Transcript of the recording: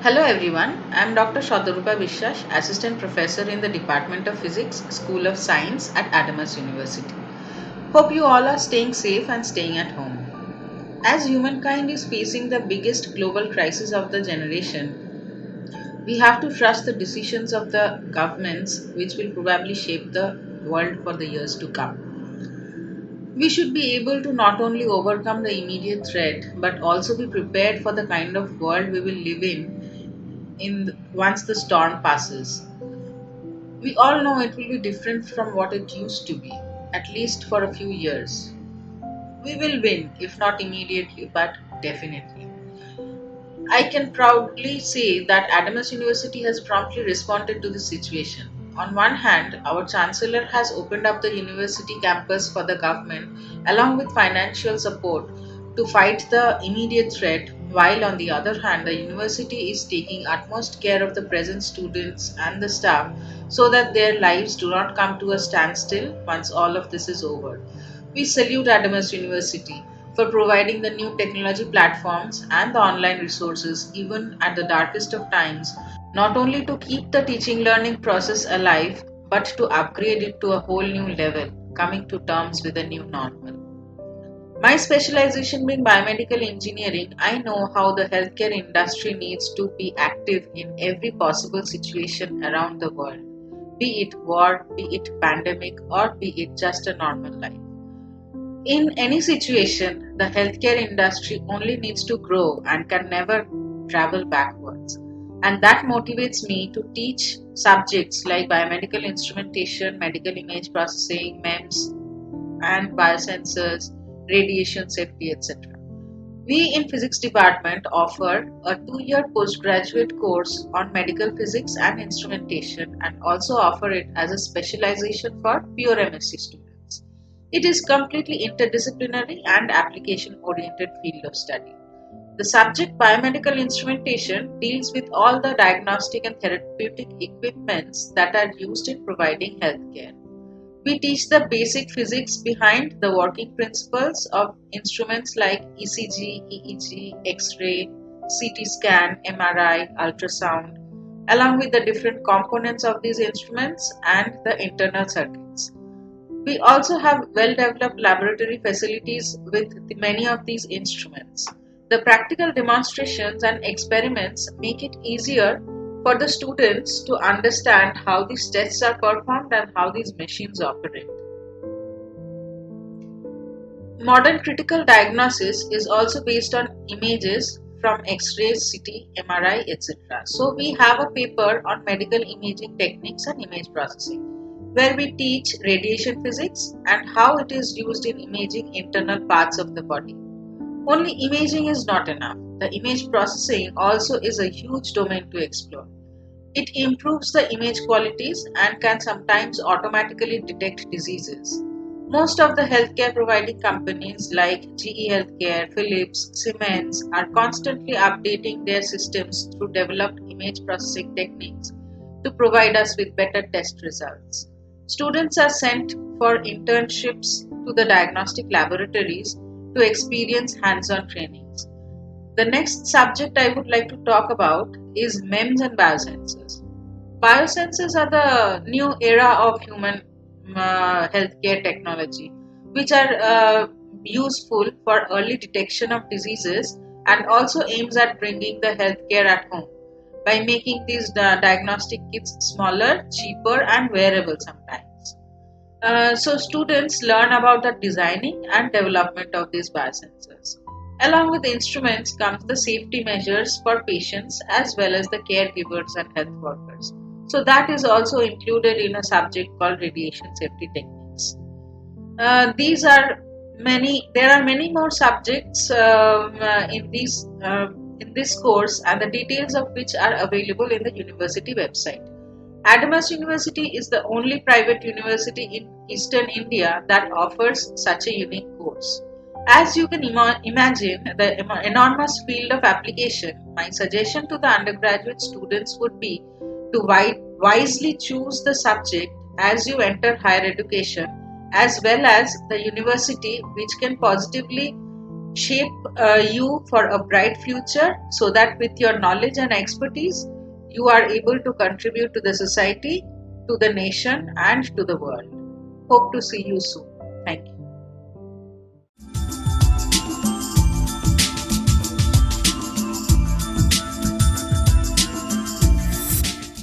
Hello everyone, I am Dr. Shadarupa Vishwas, Assistant Professor in the Department of Physics, School of Science at Adamas University. Hope you all are staying safe and staying at home. As humankind is facing the biggest global crisis of the generation, we have to trust the decisions of the governments which will probably shape the world for the years to come. We should be able to not only overcome the immediate threat but also be prepared for the kind of world we will live in once the storm passes. We all know it will be different from what it used to be, at least for a few years. We will win, if not immediately, but definitely. I can proudly say that Adamas University has promptly responded to the situation. On one hand, our Chancellor has opened up the university campus for the government along with financial support to fight the immediate threat, while on the other hand, the university is taking utmost care of the present students and the staff so that their lives do not come to a standstill once all of this is over. We salute Adamas University for providing the new technology platforms and the online resources even at the darkest of times, not only to keep the teaching learning process alive, but to upgrade it to a whole new level, coming to terms with a new normal. My specialization being biomedical engineering, I know how the healthcare industry needs to be active in every possible situation around the world, be it war, be it pandemic, or be it just a normal life. In any situation, the healthcare industry only needs to grow and can never travel backwards. And that motivates me to teach subjects like biomedical instrumentation, medical image processing, MEMS, and biosensors, radiation safety, etc. We in physics department offer a 2-year postgraduate course on medical physics and instrumentation and also offer it as a specialization for pure MSc students. It is completely interdisciplinary and application oriented field of study. The subject biomedical instrumentation deals with all the diagnostic and therapeutic equipments that are used in providing healthcare. We teach the basic physics behind the working principles of instruments like ECG, EEG, X-ray, CT scan, MRI, ultrasound, along with the different components of these instruments and the internal circuits. We also have well-developed laboratory facilities with many of these instruments. The practical demonstrations and experiments make it easier for the students to understand how these tests are performed and how these machines operate. Modern critical diagnosis is also based on images from X-rays, CT, MRI, etc. So we have a paper on medical imaging techniques and image processing, where we teach radiation physics and how it is used in imaging internal parts of the body. Only imaging is not enough. The image processing also is a huge domain to explore. It improves the image qualities and can sometimes automatically detect diseases. Most of the healthcare providing companies like GE Healthcare, Philips, Siemens are constantly updating their systems through developed image processing techniques to provide us with better test results. Students are sent for internships to the diagnostic laboratories to experience hands-on trainings. The next subject I would like to talk about is MEMS and biosensors. Biosensors are the new era of human healthcare technology, which are useful for early detection of diseases and also aims at bringing the healthcare at home by making these diagnostic kits smaller, cheaper, and wearable sometimes. So students learn about the designing and development of these biosensors. Along with the instruments comes the safety measures for patients as well as the caregivers and health workers. So that is also included in a subject called radiation safety techniques. These are many. There are many more subjects in this course, and the details of which are available in the university website. Adamas University is the only private university in Eastern India that offers such a unique course. As you can imagine the enormous field of application, my suggestion to the undergraduate students would be to wisely choose the subject as you enter higher education, as well as the university which can positively shape you for a bright future so that with your knowledge and expertise, you are able to contribute to the society, to the nation, and to the world. Hope to see you soon. Thank you.